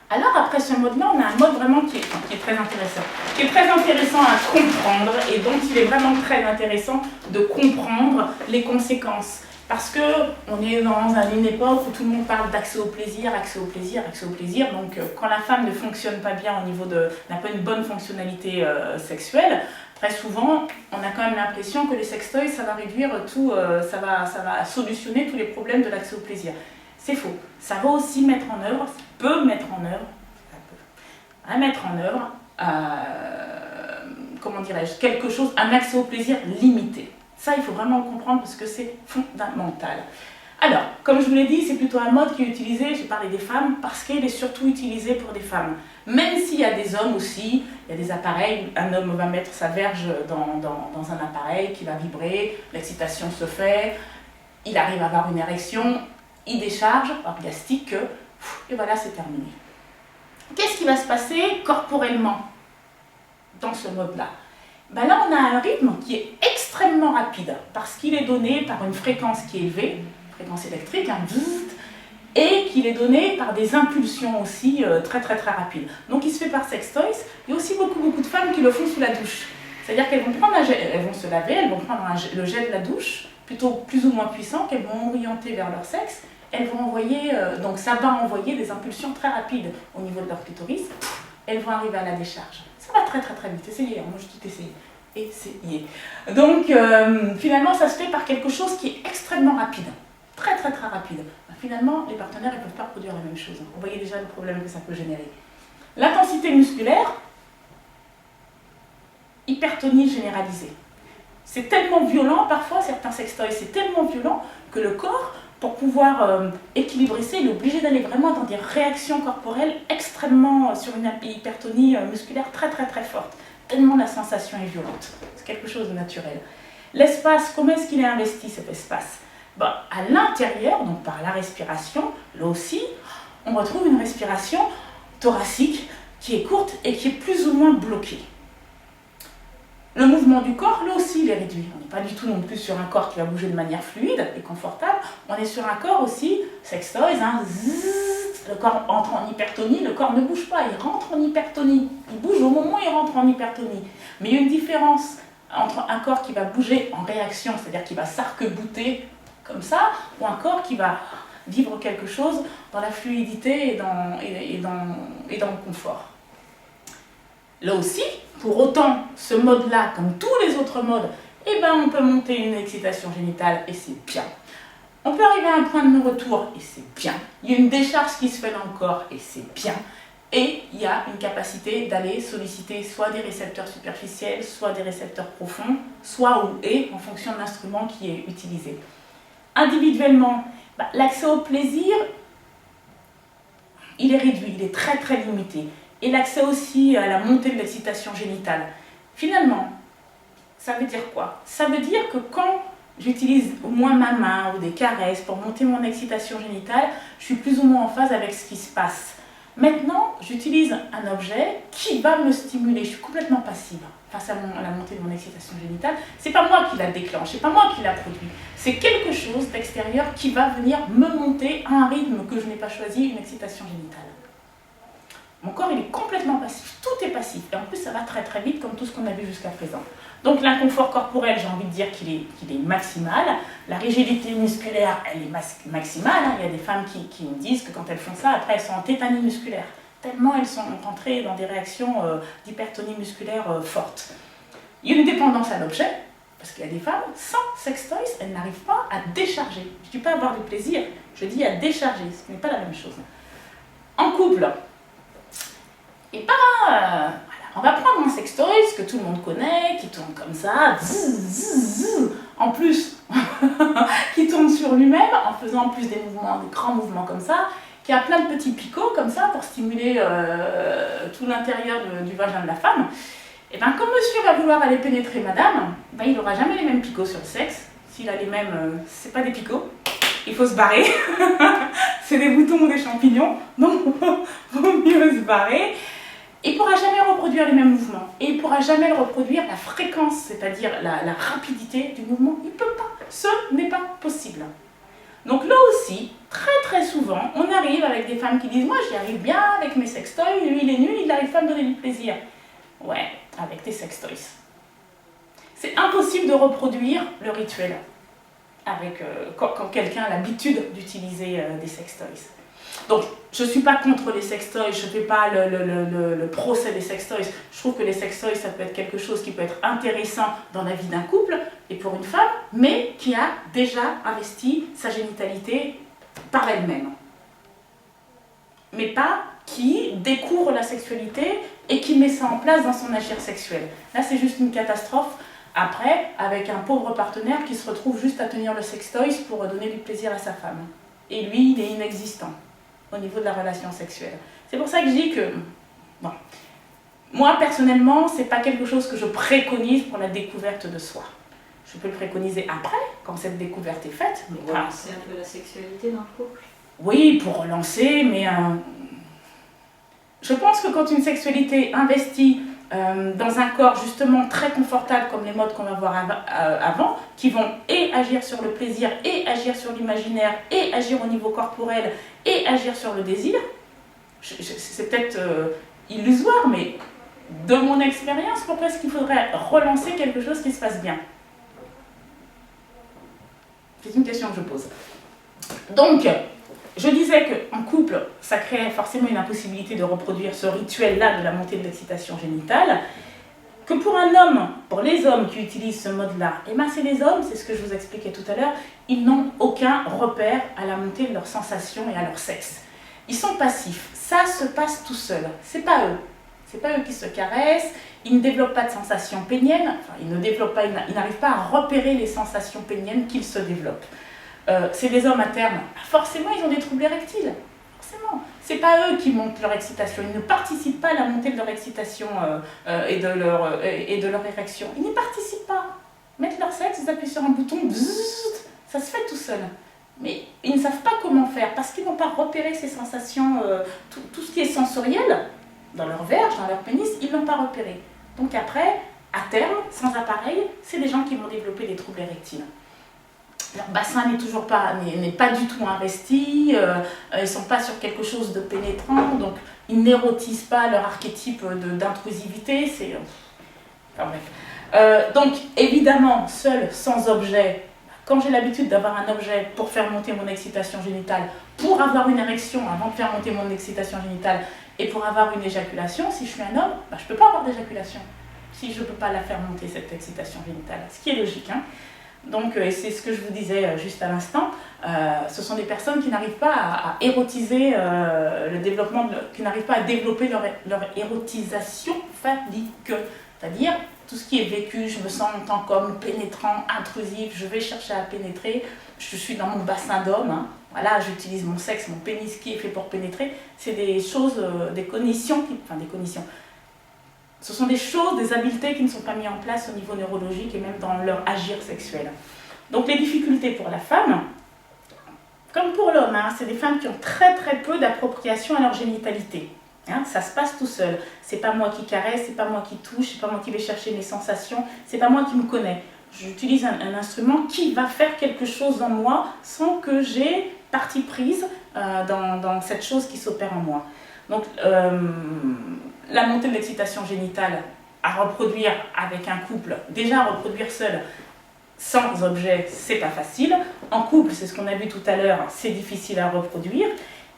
Alors après ce mode-là, on a un mode vraiment qui est très intéressant. Qui est très intéressant à comprendre et dont il est vraiment très intéressant de comprendre les conséquences. Parce qu'on est dans une époque où tout le monde parle d'accès au plaisir, accès au plaisir, accès au plaisir. Donc quand la femme ne fonctionne pas bien au niveau n'a pas une bonne fonctionnalité sexuelle, très souvent, on a quand même l'impression que les sextoys, ça va réduire tout, ça va solutionner tous les problèmes de l'accès au plaisir. C'est faux. Ça va aussi mettre en œuvre, comment dirais-je, quelque chose, un accès au plaisir limité. Ça, il faut vraiment le comprendre parce que c'est fondamental. Alors, comme je vous l'ai dit, c'est plutôt un mode qui est utilisé, j'ai parlé des femmes, parce qu'il est surtout utilisé pour des femmes. Même s'il y a des hommes aussi, il y a des appareils, un homme va mettre sa verge dans un appareil qui va vibrer, l'excitation se fait, il arrive à avoir une érection, il décharge, orgastique, et voilà, c'est terminé. Qu'est-ce qui va se passer corporellement dans ce mode-là? Ben là, on a un rythme qui est extrêmement rapide parce qu'il est donné par une fréquence qui est élevée, fréquence électrique, et qu'il est donné par des impulsions aussi très rapides. Donc il se fait par sextoys. Il y a aussi beaucoup de femmes qui le font sous la douche. C'est-à-dire qu'elles vont se laver, elles vont prendre le jet de la douche, plutôt plus ou moins puissant, qu'elles vont orienter vers leur sexe. Elles vont envoyer, donc ça va envoyer des impulsions très rapides au niveau de leur clitoris. Elles vont arriver à la décharge. Ça va très vite. Essayez, moi j'ai tout essayé. Essayez. Donc finalement, ça se fait par quelque chose qui est extrêmement rapide. Très rapide. Finalement, les partenaires ne peuvent pas produire la même chose. Vous voyez déjà le problème que ça peut générer. L'intensité musculaire, hypertonie généralisée. C'est tellement violent, parfois, certains sextoys, c'est tellement violent que le corps, pour pouvoir équilibrer ça, il est obligé d'aller vraiment dans des réactions corporelles extrêmement, sur une hypertonie musculaire très forte. Tellement la sensation est violente. C'est quelque chose de naturel. L'espace, comment est-ce qu'il est investi cet espace? À l'intérieur, donc par la respiration, là aussi, on retrouve une respiration thoracique qui est courte et qui est plus ou moins bloquée. Le mouvement du corps, là aussi, il est réduit. On n'est pas du tout non plus sur un corps qui va bouger de manière fluide et confortable. On est sur un corps aussi, sextoys, le corps entre en hypertonie, le corps ne bouge pas, il rentre en hypertonie. Il bouge au moment où il rentre en hypertonie. Mais il y a une différence entre un corps qui va bouger en réaction, c'est-à-dire qui va s'arc-bouter comme ça, ou un corps qui va vivre quelque chose dans la fluidité et dans le confort. Là aussi, pour autant, ce mode-là, comme tous les autres modes, on peut monter une excitation génitale et c'est bien. On peut arriver à un point de non-retour et c'est bien. Il y a une décharge qui se fait dans le corps et c'est bien. Et il y a une capacité d'aller solliciter soit des récepteurs superficiels, soit des récepteurs profonds, soit en fonction de l'instrument qui est utilisé. Individuellement, l'accès au plaisir, il est réduit, il est très limité. Et l'accès aussi à la montée de l'excitation génitale. Finalement, ça veut dire quoi? Ça veut dire que quand j'utilise au moins ma main ou des caresses pour monter mon excitation génitale, je suis plus ou moins en phase avec ce qui se passe. Maintenant, j'utilise un objet qui va me stimuler. Je suis complètement passive face à la montée de mon excitation génitale. C'est pas moi qui la déclenche, c'est pas moi qui la produit. C'est quelque chose d'extérieur qui va venir me monter à un rythme que je n'ai pas choisi, une excitation génitale. Mon corps, il est complètement passif. Tout est passif. Et en plus, ça va très vite, comme tout ce qu'on a vu jusqu'à présent. Donc, l'inconfort corporel, j'ai envie de dire qu'il est maximal. La rigidité musculaire, elle est maximale. Il y a des femmes qui me disent que quand elles font ça, après, elles sont en tétanie musculaire. Tellement elles sont rentrées dans des réactions d'hypertonie musculaire fortes. Il y a une dépendance à l'objet, parce qu'il y a des femmes, sans sextoys, elles n'arrivent pas à décharger. Je ne dis pas avoir du plaisir, je dis à décharger, ce qui n'est pas la même chose. En couple, on va prendre un sextoy que tout le monde connaît, qui tourne comme ça, en plus, qui tourne sur lui-même, en faisant en plus des grands mouvements comme ça, qui a plein de petits picots comme ça pour stimuler tout l'intérieur du vagin de la femme. Et comme monsieur va vouloir aller pénétrer madame, il n'aura jamais les mêmes picots sur le sexe. S'il a les mêmes, c'est pas des picots, il faut se barrer. C'est des boutons ou des champignons, donc vaut mieux se barrer. Il ne pourra jamais reproduire les mêmes mouvements. Et il ne pourra jamais reproduire la fréquence, c'est-à-dire la rapidité du mouvement. Il ne peut pas. Ce n'est pas possible. Donc là aussi, très souvent, on arrive avec des des femmes qui disent « Moi, j'y arrive bien avec mes sextoys, lui, il est nul, il n'arrive pas à me donner du plaisir. » Ouais, avec tes sextoys. C'est impossible de reproduire le rituel avec, quand quelqu'un a l'habitude d'utiliser des sextoys. Donc, je ne suis pas contre les sextoys, je ne fais pas le procès des sextoys. Je trouve que les sextoys, ça peut être quelque chose qui peut être intéressant dans la vie d'un couple et pour une femme, mais qui a déjà investi sa génitalité par elle-même. Mais pas qui découvre la sexualité et qui met ça en place dans son agir sexuel. Là, c'est juste une catastrophe. Après, avec un pauvre partenaire qui se retrouve juste à tenir le sextoys pour donner du plaisir à sa femme. Et lui, il est inexistant au niveau de la relation sexuelle. C'est pour ça que je dis que, bon, moi personnellement, c'est pas quelque chose que je préconise pour la découverte de soi. Je peux le préconiser après, quand cette découverte est faite. Mais pour relancer un peu la sexualité dans le couple. Oui, pour relancer, mais je pense que quand une sexualité investie dans un corps justement très confortable comme les modes qu'on va voir avant, qui vont et agir sur le plaisir, et agir sur l'imaginaire, et agir au niveau corporel, et agir sur le désir, c'est peut-être illusoire, mais de mon expérience, pourquoi est-ce qu'il faudrait relancer quelque chose qui se passe bien? C'est une question que je pose. Donc, je disais qu'en couple, ça crée forcément une impossibilité de reproduire ce rituel-là de la montée de l'excitation génitale. Que pour un homme, pour les hommes qui utilisent ce mode-là, et bien c'est les hommes, c'est ce que je vous expliquais tout à l'heure, ils n'ont aucun repère à la montée de leurs sensations et à leur sexe. Ils sont passifs, ça se passe tout seul, c'est pas eux. C'est pas eux qui se caressent, ils ne développent pas de sensations péniennes, enfin ils ne développent pas, ils n'arrivent pas à repérer les sensations péniennes qu'ils se développent. C'est des hommes à terme, forcément ils ont des troubles érectiles, forcément. C'est pas eux qui montent leur excitation, ils ne participent pas à la montée de leur excitation et de leur érection. Ils n'y participent pas. Mettre leur sexe, ils appuient sur un bouton, bzzz, ça se fait tout seul. Mais ils ne savent pas comment faire parce qu'ils n'ont pas repéré ces sensations, tout ce qui est sensoriel, dans leur verge, dans leur pénis, ils ne l'ont pas repéré. Donc après, à terme, sans appareil, c'est des gens qui vont développer des troubles érectiles. Leur bassin n'est pas du tout investi, ils ne sont pas sur quelque chose de pénétrant, donc ils n'érotisent pas leur archétype d'intrusivité. Enfin, bref. Donc évidemment, seul, sans objet, quand j'ai l'habitude d'avoir un objet pour faire monter mon excitation génitale, pour avoir une érection avant de faire monter mon excitation génitale et pour avoir une éjaculation, si je suis un homme, je ne peux pas avoir d'éjaculation si je ne peux pas la faire monter cette excitation génitale, ce qui est logique, hein. Donc, c'est ce que je vous disais juste à l'instant, ce sont des personnes qui n'arrivent pas à érotiser le développement, qui n'arrivent pas à développer leur érotisation phallique. C'est-à-dire, tout ce qui est vécu, je me sens en tant qu'homme pénétrant, intrusif, je vais chercher à pénétrer, je suis dans mon bassin d'homme, hein. Voilà, j'utilise mon sexe, mon pénis qui est fait pour pénétrer. C'est des choses, des cognitions, des cognitions. Ce sont des choses, des habiletés qui ne sont pas mises en place au niveau neurologique et même dans leur agir sexuel. Donc les difficultés pour la femme, comme pour l'homme, hein, c'est des femmes qui ont très très peu d'appropriation à leur génitalité. Hein, ça se passe tout seul. C'est pas moi qui caresse, c'est pas moi qui touche, c'est pas moi qui vais chercher mes sensations, c'est pas moi qui me connais. J'utilise un instrument qui va faire quelque chose en moi sans que j'ai partie prise dans cette chose qui s'opère en moi. Donc, la montée de l'excitation génitale à reproduire avec un couple, déjà à reproduire seul, sans objet, c'est pas facile. En couple, c'est ce qu'on a vu tout à l'heure, c'est difficile à reproduire.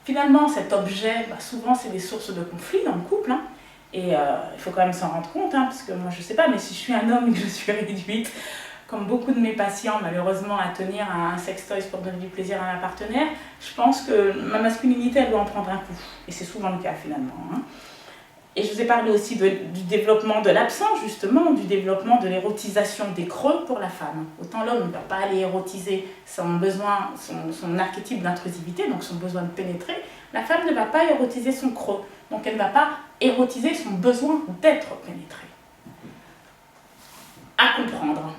Finalement, cet objet, souvent, c'est des sources de conflits dans le couple. Hein. Et il faut quand même s'en rendre compte, hein, parce que moi, je sais pas, mais si je suis un homme et que je suis réduite, comme beaucoup de mes patients, malheureusement, à tenir un sextoy pour donner du plaisir à ma partenaire, je pense que ma masculinité, elle doit en prendre un coup. Et c'est souvent le cas, finalement. Hein. Et je vous ai parlé aussi du développement de l'absence, justement, du développement de l'érotisation des creux pour la femme. Autant l'homme ne va pas aller érotiser son besoin, son archétype d'intrusivité, donc son besoin de pénétrer. La femme ne va pas érotiser son creux, donc elle ne va pas érotiser son besoin d'être pénétrée. À comprendre.